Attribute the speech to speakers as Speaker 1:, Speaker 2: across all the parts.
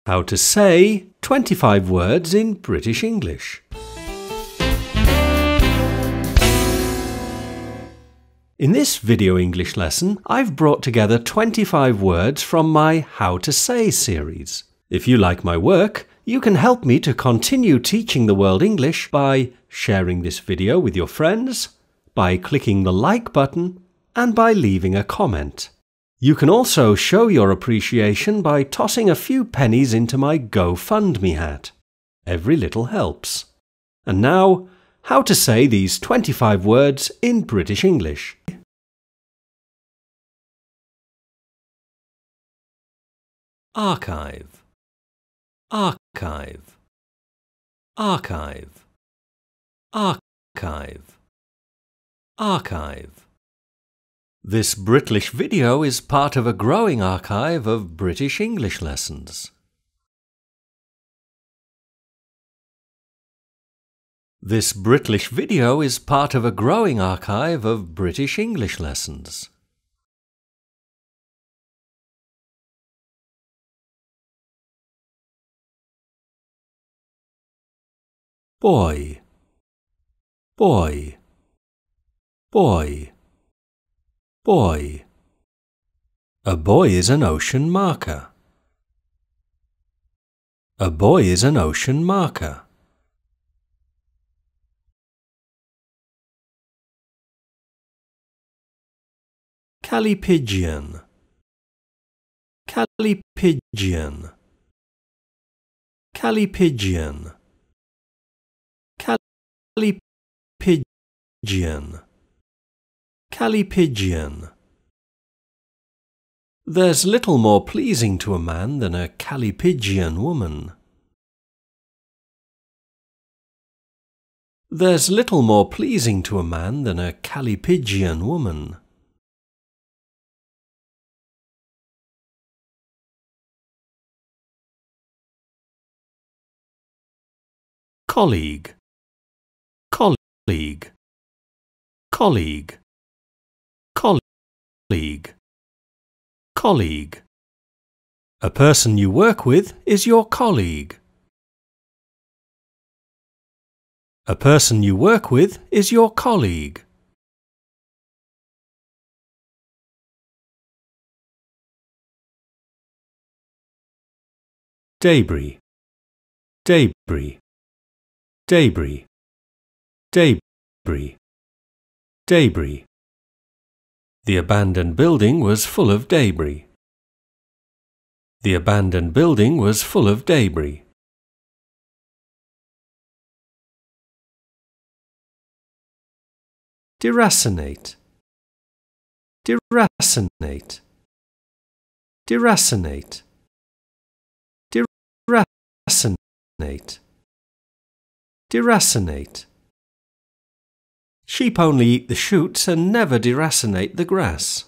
Speaker 1: How to say 25 words in British English. In this video English lesson, I've brought together 25 words from my How to Say series. If you like my work, you can help me to continue teaching the world English by sharing this video with your friends, by clicking the like button, and by leaving a comment. You can also show your appreciation by tossing a few pennies into my GoFundMe hat. Every little helps. And now, how to say these 25 words in British English. Archive, archive, archive, archive, archive. This Britlish video is part of a growing archive of British English lessons. This Britlish video is part of a growing archive of British English lessons. Buoy, buoy, buoy, buoy. A buoy is an ocean marker. A buoy is an ocean marker. Calipigian, calipigian, calipigian, calipigian, calipigian. There's little more pleasing to a man than a calipigian woman. There's little more pleasing to a man than a calipigian woman. Colleague, colleague, colleague, colleague, colleague. A person you work with is your colleague. A person you work with is your colleague. Debris, debris, debris, debris, debris. The abandoned building was full of debris. The abandoned building was full of debris. Deracinate, deracinate, deracinate, deracinate, deracinate. Sheep only eat the shoots and never deracinate the grass.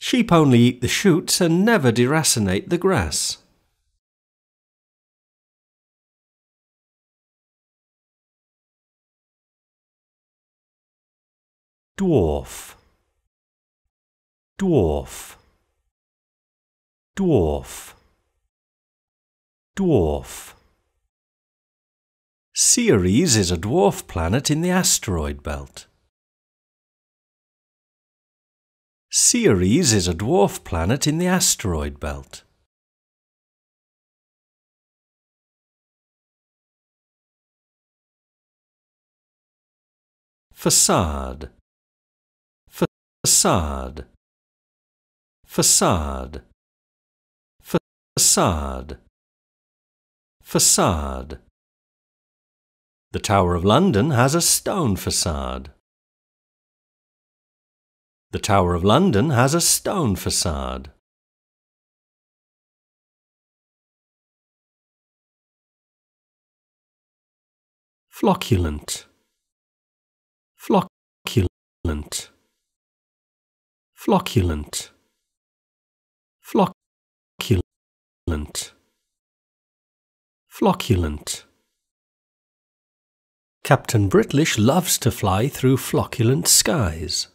Speaker 1: Sheep only eat the shoots and never deracinate the grass. Dwarf, dwarf, dwarf, dwarf. Ceres is a dwarf planet in the asteroid belt. Ceres is a dwarf planet in the asteroid belt. Facade, facade, facade, facade, facade. The Tower of London has a stone facade. The Tower of London has a stone facade. Flocculent, flocculent, flocculent, flocculent, flocculent. Captain Britlish loves to fly through flocculent skies.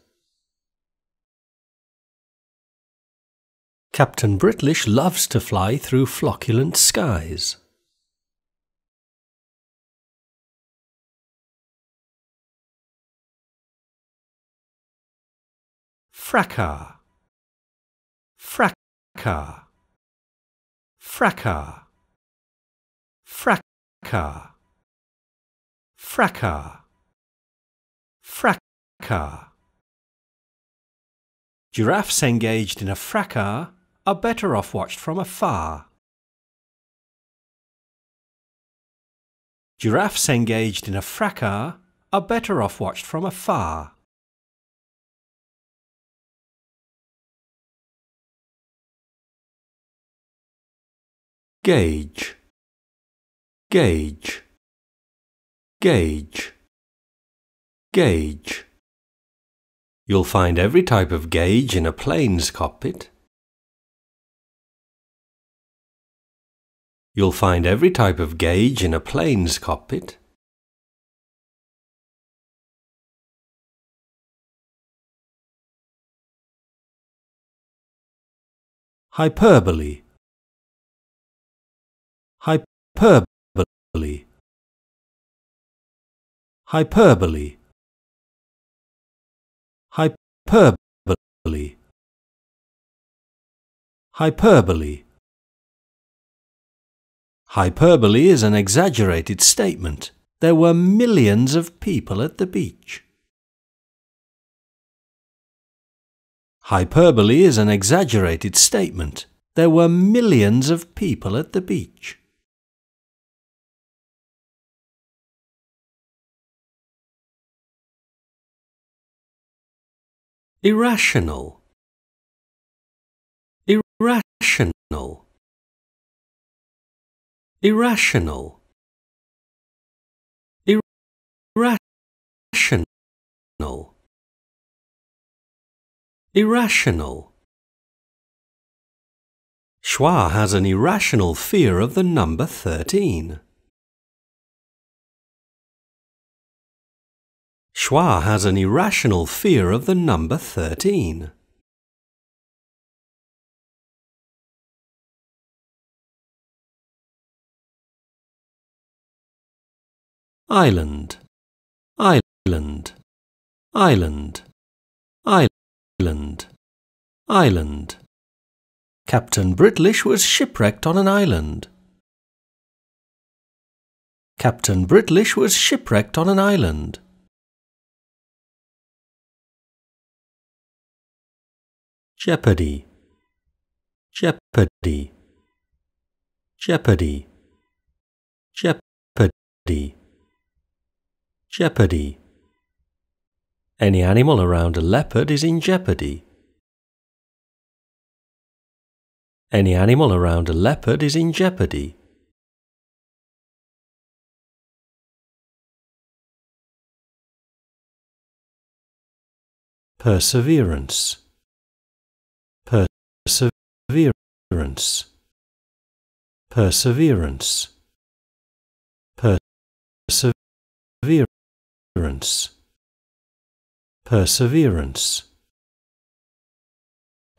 Speaker 1: Captain Britlish loves to fly through flocculent skies. Fracas, fracas, fracas, fracas, fracas, fracas. Giraffes engaged in a fracas are better off watched from afar. Giraffes engaged in a fracas are better off watched from afar. Gauge, gauge, gauge, gauge. You'll find every type of gauge in a plane's cockpit. You'll find every type of gauge in a plane's cockpit. Hyperbole, hyperbole, hyperbole, hyperbole, hyperbole. Hyperbole is an exaggerated statement. There were millions of people at the beach. Hyperbole is an exaggerated statement. There were millions of people at the beach. Irrational, irrational, irrational, irrational, irrational. Schwa has an irrational fear of the number 13. Schwa has an irrational fear of the number 13. Island, island, island, island, island. Captain Britlish was shipwrecked on an island. Captain Britlish was shipwrecked on an island. Jeopardy, jeopardy, jeopardy, jeopardy, jeopardy. Any animal around a leopard is in jeopardy. Any animal around a leopard is in jeopardy. Perseverance, perseverance, perseverance, perseverance, perseverance.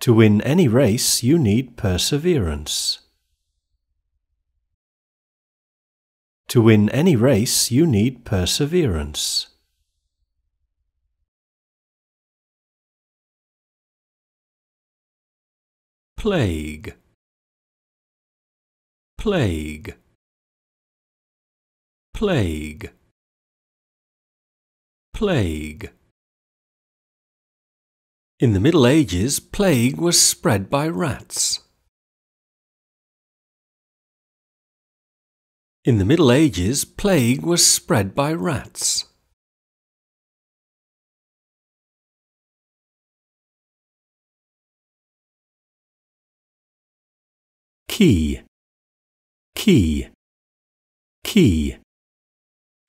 Speaker 1: To win any race, you need perseverance. To win any race, you need perseverance. Plague, plague, plague, plague. In the Middle Ages, plague was spread by rats. In the Middle Ages, plague was spread by rats. Key, key, key,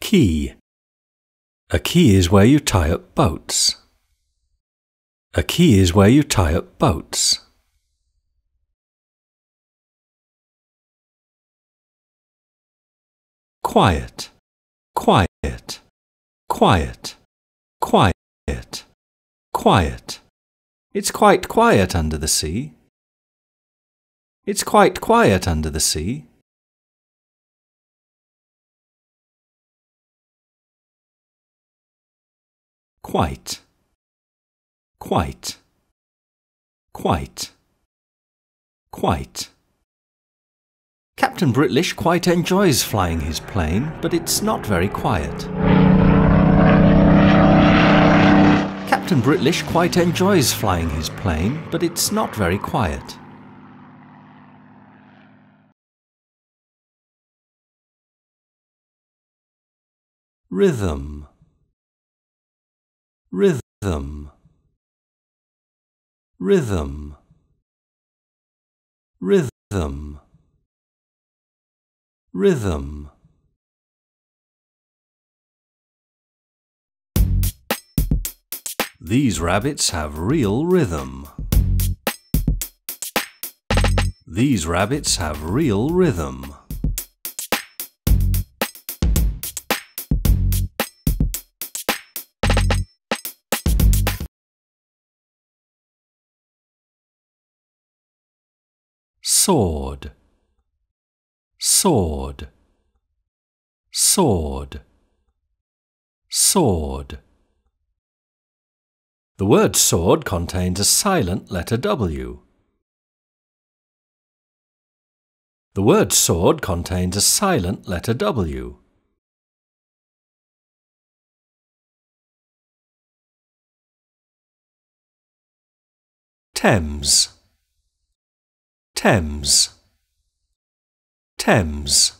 Speaker 1: key. A key is where you tie up boats. A key is where you tie up boats. Quiet, quiet, quiet, quiet, quiet. It's quite quiet under the sea. It's quite quiet under the sea. Quite, quite, quite, quite. Captain Britlish quite enjoys flying his plane, but it's not very quiet. Captain Britlish quite enjoys flying his plane, but it's not very quiet. Rhythm, rhythm, rhythm, rhythm, rhythm. These rabbits have real rhythm. These rabbits have real rhythm. Sword, sword, sword, sword. The word sword contains a silent letter W. The word sword contains a silent letter W. Thames, Thames, Thames,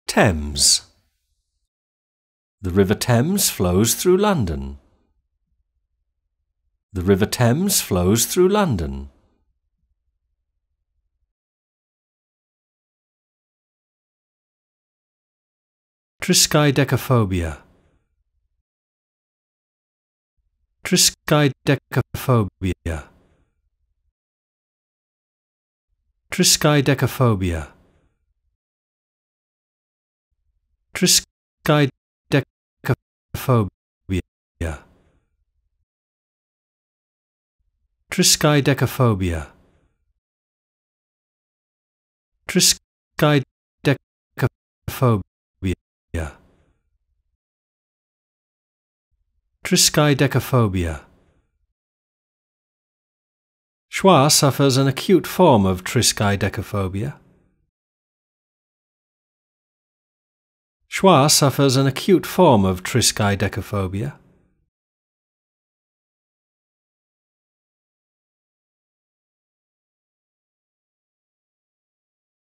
Speaker 1: Thames. The River Thames flows through London. The River Thames flows through London. Triskaidekaphobia, Triskaidekaphobia, Triskaidekaphobia, Triskaidekaphobia, Triskaidekaphobia, Triskaidekaphobia, Triskaidekaphobia. Schwa suffers an acute form of triskaidekaphobia. Schwa suffers an acute form of triskaidekaphobia.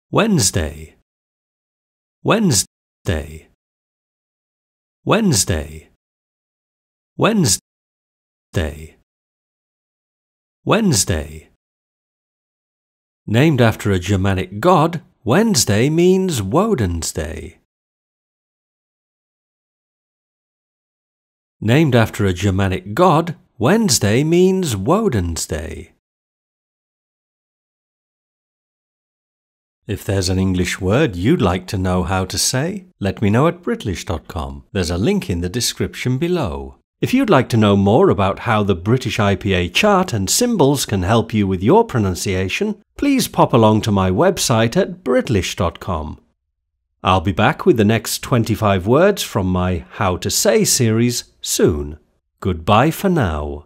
Speaker 1: Wednesday, Wednesday, Wednesday, Wednesday, Wednesday. Named after a Germanic god, Wednesday means Woden's Day. Named after a Germanic god, Wednesday means Woden's Day. If there's an English word you'd like to know how to say, let me know at Britlish.com. There's a link in the description below. If you'd like to know more about how the British IPA chart and symbols can help you with your pronunciation, please pop along to my website at Britlish.com. I'll be back with the next 25 words from my How to Say series soon. Goodbye for now.